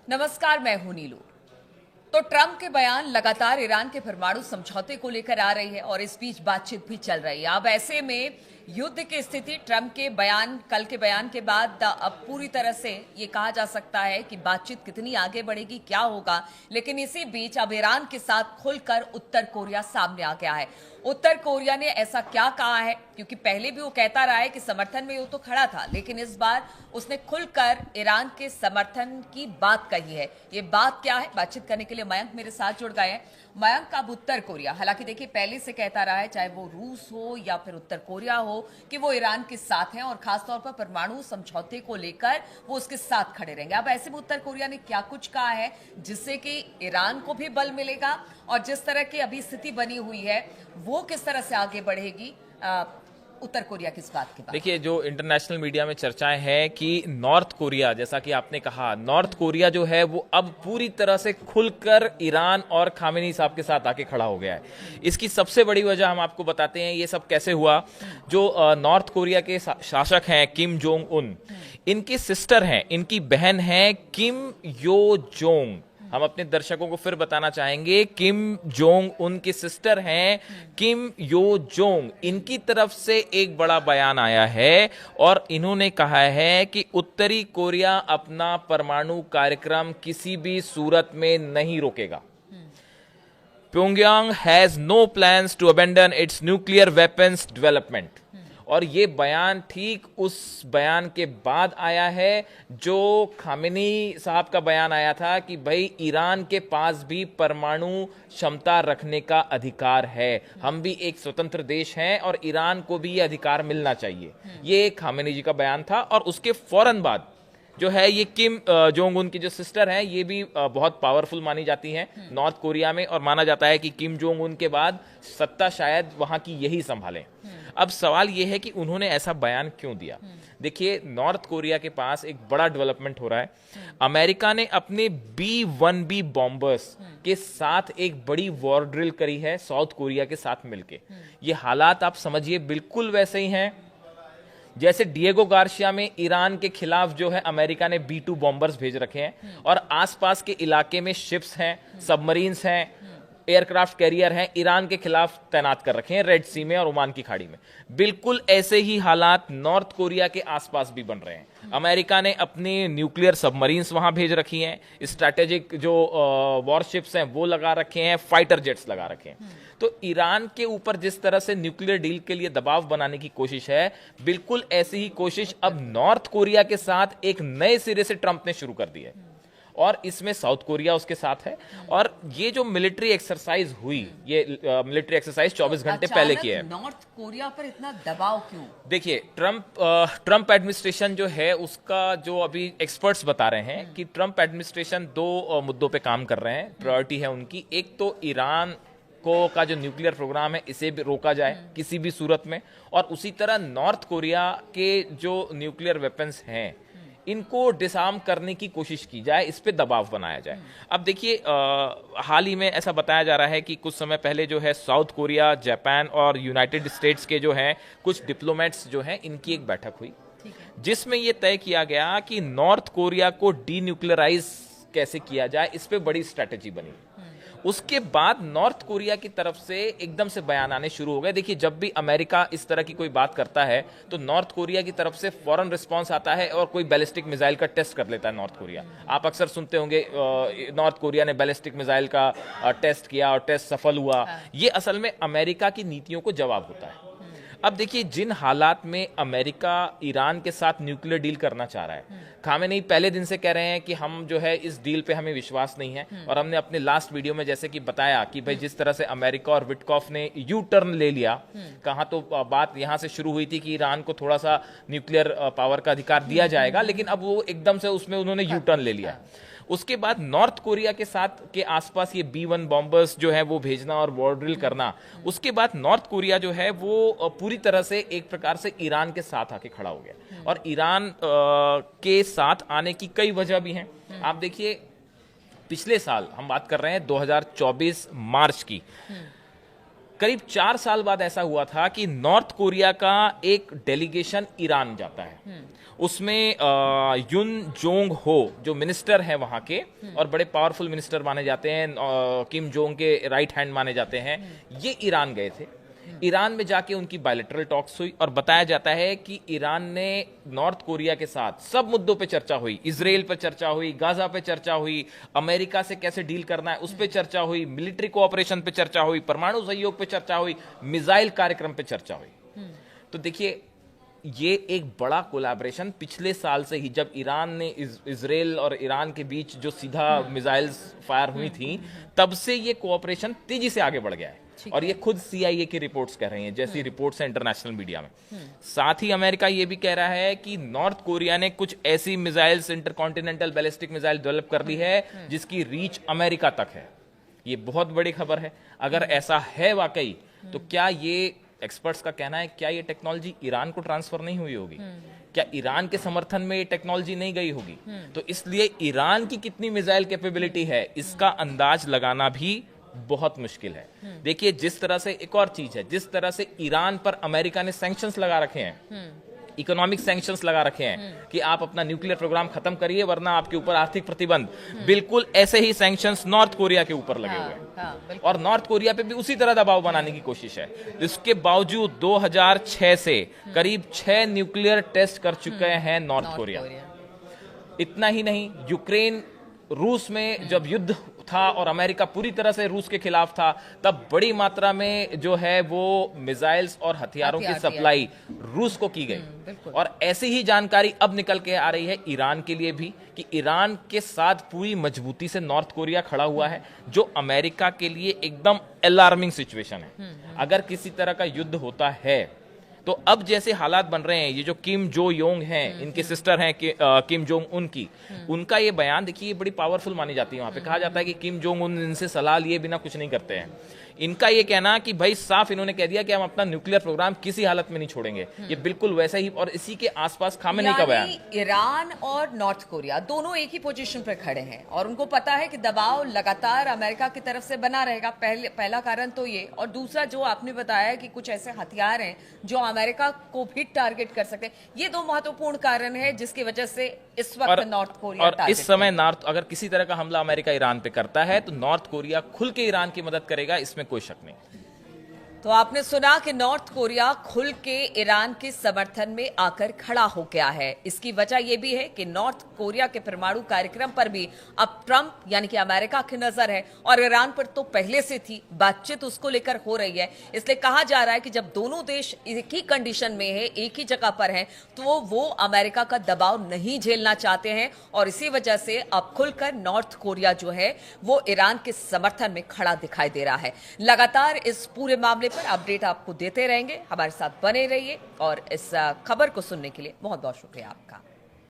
नमस्कार, मैं हूं नीलू। तो ट्रंप के बयान लगातार ईरान के परमाणु समझौते को लेकर आ रही है और इस बीच बातचीत भी चल रही है। अब ऐसे में युद्ध की स्थिति ट्रंप के बयान, कल के बयान के बाद अब पूरी तरह से ये कहा जा सकता है कि बातचीत कितनी आगे बढ़ेगी, क्या होगा। लेकिन इसी बीच अब ईरान के साथ खुलकर उत्तर कोरिया सामने आ गया है। उत्तर कोरिया ने ऐसा क्या कहा है, क्योंकि पहले भी वो कहता रहा है कि समर्थन में वो तो खड़ा था, लेकिन इस बार उसने खुलकर ईरान के समर्थन की बात कही है। ये बात क्या है, बातचीत करने के लिए मयंक मेरे साथ जुड़ गए हैं। मयंक, अब उत्तर कोरिया हालांकि देखिए पहले से कहता रहा है, चाहे वो रूस हो या फिर उत्तर कोरिया हो, कि वो ईरान के साथ हैं और खासतौर पर परमाणु समझौते को लेकर वो उसके साथ खड़े रहेंगे। अब ऐसे में उत्तर कोरिया ने क्या कुछ कहा है जिससे कि ईरान को भी बल मिलेगा और जिस तरह की अभी स्थिति बनी हुई है वो किस तरह से आगे बढ़ेगी उत्तर कोरिया किस बात के बाद? देखिए, जो इंटरनेशनल मीडिया में चर्चाएं हैं कि नॉर्थ कोरिया, जैसा कि आपने कहा, नॉर्थ कोरिया जो है वो अब पूरी तरह से खुलकर ईरान और खामेनी साहब के साथ आके खड़ा हो गया है। इसकी सबसे बड़ी वजह हम आपको बताते हैं ये सब कैसे हुआ। जो नॉर्थ कोरिया के शासक हैं किम जोंग उन, इनकी सिस्टर हैं, इनकी बहन है किम यो जोंग। हम अपने दर्शकों को फिर बताना चाहेंगे, किम जोंग उनकी सिस्टर हैं किम यो जोंग। इनकी तरफ से एक बड़ा बयान आया है और इन्होंने कहा है कि उत्तरी कोरिया अपना परमाणु कार्यक्रम किसी भी सूरत में नहीं रोकेगा। Pyongyang has no plans to abandon its nuclear weapons development. और ये बयान ठीक उस बयान के बाद आया है जो खामेनी साहब का बयान आया था कि भाई ईरान के पास भी परमाणु क्षमता रखने का अधिकार है, हम भी एक स्वतंत्र देश हैं और ईरान को भी ये अधिकार मिलना चाहिए। ये खामेनी जी का बयान था। और उसके फौरन बाद जो है ये किम जोंग उन की जो सिस्टर हैं, ये भी बहुत पावरफुल मानी जाती हैं नॉर्थ कोरिया में, और माना जाता है कि किम जोंग उन के बाद सत्ता शायद वहां की यही संभालें। अब सवाल यह है कि उन्होंने ऐसा बयान क्यों दिया। देखिए, नॉर्थ कोरिया के पास एक बड़ा डेवलपमेंट हो रहा है। अमेरिका ने अपने B-1B बॉम्बर्स के साथ एक बड़ी वॉर ड्रिल करी है साउथ कोरिया के साथ मिलके। ये हालात आप समझिए बिल्कुल वैसे ही हैं जैसे डिएगो गार्सिया में ईरान के खिलाफ जो है अमेरिका ने B-2 बॉम्बर्स भेज रखे हैं और आसपास के इलाके में शिप्स हैं, सबमरीन्स हैं, एयरक्राफ्ट कैरियर हैं, ईरान के खिलाफ तैनात कर रखे हैं रेड सी में और ओमान की खाड़ी में। बिल्कुल ऐसे ही हालात नॉर्थ कोरिया के आसपास भी बन रहे हैं। अमेरिका ने अपनी न्यूक्लियर सबमरीन्स वहां भेज रखी हैं, स्ट्रैटेजिक जो वॉरशिप्स हैं वो लगा रखे हैं, फाइटर जेट्स लगा रखे हैं। तो ईरान के ऊपर जिस तरह से न्यूक्लियर डील के लिए दबाव बनाने की कोशिश है, बिल्कुल ऐसी ही कोशिश अब नॉर्थ कोरिया के साथ एक नए सिरे से ट्रंप ने शुरू कर दी है और इसमें साउथ कोरिया उसके साथ है। और ये जो मिलिट्री एक्सरसाइज हुई, ये मिलिट्री एक्सरसाइज 24 घंटे पहले की है। नॉर्थ कोरिया पर इतना दबाव क्यों? देखिए, ट्रंप एडमिनिस्ट्रेशन जो है उसका, जो अभी एक्सपर्ट्स बता रहे हैं कि ट्रंप एडमिनिस्ट्रेशन दो मुद्दों पे काम कर रहे हैं, प्रायोरिटी है उनकी। एक तो ईरान का जो न्यूक्लियर प्रोग्राम है इसे भी रोका जाए किसी भी सूरत में, और उसी तरह नॉर्थ कोरिया के जो न्यूक्लियर वेपन्स हैं इनको डिसआर्म करने की कोशिश की जाए, इस पे दबाव बनाया जाए। अब देखिए, हाल ही में ऐसा बताया जा रहा है कि कुछ समय पहले जो है साउथ कोरिया, जापान और यूनाइटेड स्टेट्स के जो हैं कुछ डिप्लोमेट्स जो हैं, इनकी एक बैठक हुई जिसमें यह तय किया गया कि नॉर्थ कोरिया को डीन्यूक्लियराइज कैसे किया जाए, इस पे बड़ी स्ट्रैटेजी बनी। उसके बाद नॉर्थ कोरिया की तरफ से एकदम से बयान आने शुरू हो गए। देखिए, जब भी अमेरिका इस तरह की कोई बात करता है तो नॉर्थ कोरिया की तरफ से फौरन रिस्पांस आता है और कोई बैलिस्टिक मिसाइल का टेस्ट कर लेता है नॉर्थ कोरिया। आप अक्सर सुनते होंगे नॉर्थ कोरिया ने बैलिस्टिक मिसाइल का टेस्ट किया और टेस्ट सफल हुआ। ये असल में अमेरिका की नीतियों को जवाब होता है। अब देखिए, जिन हालात में अमेरिका ईरान के साथ न्यूक्लियर डील करना चाह रहा है, खामेनी पहले दिन से कह रहे हैं कि हम जो है इस डील पे हमें विश्वास नहीं है। और हमने अपने लास्ट वीडियो में जैसे कि बताया कि भाई जिस तरह से अमेरिका और विटकॉफ ने यू टर्न ले लिया, कहा तो बात यहां से शुरू हुई थी कि ईरान को थोड़ा सा न्यूक्लियर पावर का अधिकार दिया जाएगा, लेकिन अब वो एकदम से उसमें उन्होंने यू टर्न ले लिया। उसके बाद नॉर्थ कोरिया के साथ के आसपास ये B-1 बॉम्बर्स जो है वो भेजना और वॉर ड्रिल करना। उसके बाद नॉर्थ कोरिया जो है वो पूरी तरह से एक प्रकार से ईरान के साथ आके खड़ा हो गया। और ईरान के साथ आने की कई वजह भी हैं। आप देखिए, पिछले साल हम बात कर रहे हैं 2024 मार्च की, करीब 4 साल बाद ऐसा हुआ था कि नॉर्थ कोरिया का एक डेलीगेशन ईरान जाता है। उसमें युन जोंग हो जो मिनिस्टर हैं वहां के और बड़े पावरफुल मिनिस्टर माने जाते हैं, किम जोंग के राइट हैंड माने जाते हैं, ये ईरान गए थे। ईरान में जाके उनकी बायलैटरल टॉक्स हुई और बताया जाता है कि ईरान ने नॉर्थ कोरिया के साथ सब मुद्दों पे चर्चा हुई। इजराइल पे चर्चा हुई, गाजा पे चर्चा हुई, अमेरिका से कैसे डील करना है उस पे चर्चा हुई, मिलिट्री कोऑपरेशन पे चर्चा हुई, परमाणु सहयोग पे चर्चा हुई, मिसाइल कार्यक्रम पे चर्चा हुई। तो देखिए, ये एक बड़ा कोलैबोरेशन पिछले साल से ही, जब ईरान ने इजराइल और ईरान के बीच जो सीधा मिसाइल्स फायर हुई थी, तब से ये कोऑपरेशन तेजी से आगे बढ़ गया है। और ये खुद CIA की रिपोर्ट्स कह रही हैं, जैसी रिपोर्ट्स हैं इंटरनेशनल मीडिया में। साथ ही अमेरिका ये भी कह रहा है कि नॉर्थ कोरिया ने कुछ ऐसी missiles, intercontinental ballistic missile develop कर ली है जिसकी रीच अमेरिका तक है। ये बहुत बड़ी खबर है। अगर ऐसा है वाकई, तो क्या ये, एक्सपर्ट्स का कहना है, क्या ये टेक्नोलॉजी ईरान को ट्रांसफर नहीं हुई होगी? क्या ईरान के समर्थन में ये टेक्नोलॉजी नहीं गई होगी? तो इसलिए ईरान की कितनी मिसाइल कैपेबिलिटी है, इसका अंदाज लगाना भी बहुत मुश्किल है। देखिए, जिस तरह से, एक और चीज है, जिस तरह से ईरान पर अमेरिका ने सैंक्शंस लगा रखे हैं, इकोनॉमिक सैंक्शंस लगा रखे हैं कि आप अपना न्यूक्लियर प्रोग्राम खत्म करिए वरना आपके ऊपर आर्थिक प्रतिबंध, बिल्कुल ऐसे ही सैंक्शंस नॉर्थ कोरिया के ऊपर लगे हुए हैं। और नॉर्थ कोरिया पे भी उसी तरह दबाव बनाने की कोशिश है। इसके बावजूद 2006 से करीब 6 न्यूक्लियर टेस्ट कर चुके हैं नॉर्थ कोरिया। इतना ही नहीं, यूक्रेन रूस में जब युद्ध था और अमेरिका पूरी तरह से रूस के खिलाफ था, तब बड़ी मात्रा में जो है वो मिसाइल्स और हथियारों की सप्लाई रूस को की गई। और ऐसी ही जानकारी अब निकल के आ रही है ईरान के लिए भी, कि ईरान के साथ पूरी मजबूती से नॉर्थ कोरिया खड़ा हुआ है, जो अमेरिका के लिए एकदम अलार्मिंग सिचुएशन है। अगर किसी तरह का युद्ध होता है तो अब जैसे हालात बन रहे हैं, ये जो किम जो योंग हैं, इनके सिस्टर हैं किम जोंग उन की, उनका ये बयान देखिए, बड़ी पावरफुल मानी जाती है। वहां पे कहा जाता है कि किम जोंग उन इनसे सलाह लिए बिना कुछ नहीं करते हैं। इनका ये कहना कि भाई साफ इन्होंने कह दिया कि हम अपना न्यूक्लियर प्रोग्राम किसी हालत में नहीं छोड़ेंगे। ये बिल्कुल वैसा ही, और इसी के आसपास खामेनी का बयान। ईरान और नॉर्थ कोरिया दोनों एक ही पोजीशन पर खड़े हैं और उनको पता है कि दबाव लगातार अमेरिका की तरफ से बना रहेगा। पहला कारण तो ये, और दूसरा जो आपने बताया कि कुछ ऐसे हथियार हैं जो अमेरिका को भी टारगेट कर सकते हैं। ये दो महत्वपूर्ण कारण है जिसकी वजह से इस वक्त नॉर्थ कोरिया, और इस समय नॉर्थ, अगर किसी तरह का हमला अमेरिका ईरान पे करता है तो नॉर्थ कोरिया खुल के ईरान की मदद करेगा, इसमें कोई शक नहीं। तो आपने सुना कि नॉर्थ कोरिया खुल के ईरान के समर्थन में आकर खड़ा हो गया है। इसकी वजह यह भी है कि नॉर्थ कोरिया के परमाणु कार्यक्रम पर भी अब ट्रंप यानी कि अमेरिका की नजर है, और ईरान पर तो पहले से थी, बातचीत उसको लेकर हो रही है। इसलिए कहा जा रहा है कि जब दोनों देश एक ही कंडीशन में है, एक ही जगह पर हैं, तो वो अमेरिका का दबाव नहीं झेलना चाहते हैं, और इसी वजह से अब खुलकर नॉर्थ कोरिया जो है वो ईरान के समर्थन में खड़ा दिखाई दे रहा है। लगातार इस पूरे मामले पर अपडेट आपको देते रहेंगे, हमारे साथ बने रहिए, और इस खबर को सुनने के लिए बहुत बहुत शुक्रिया आपका।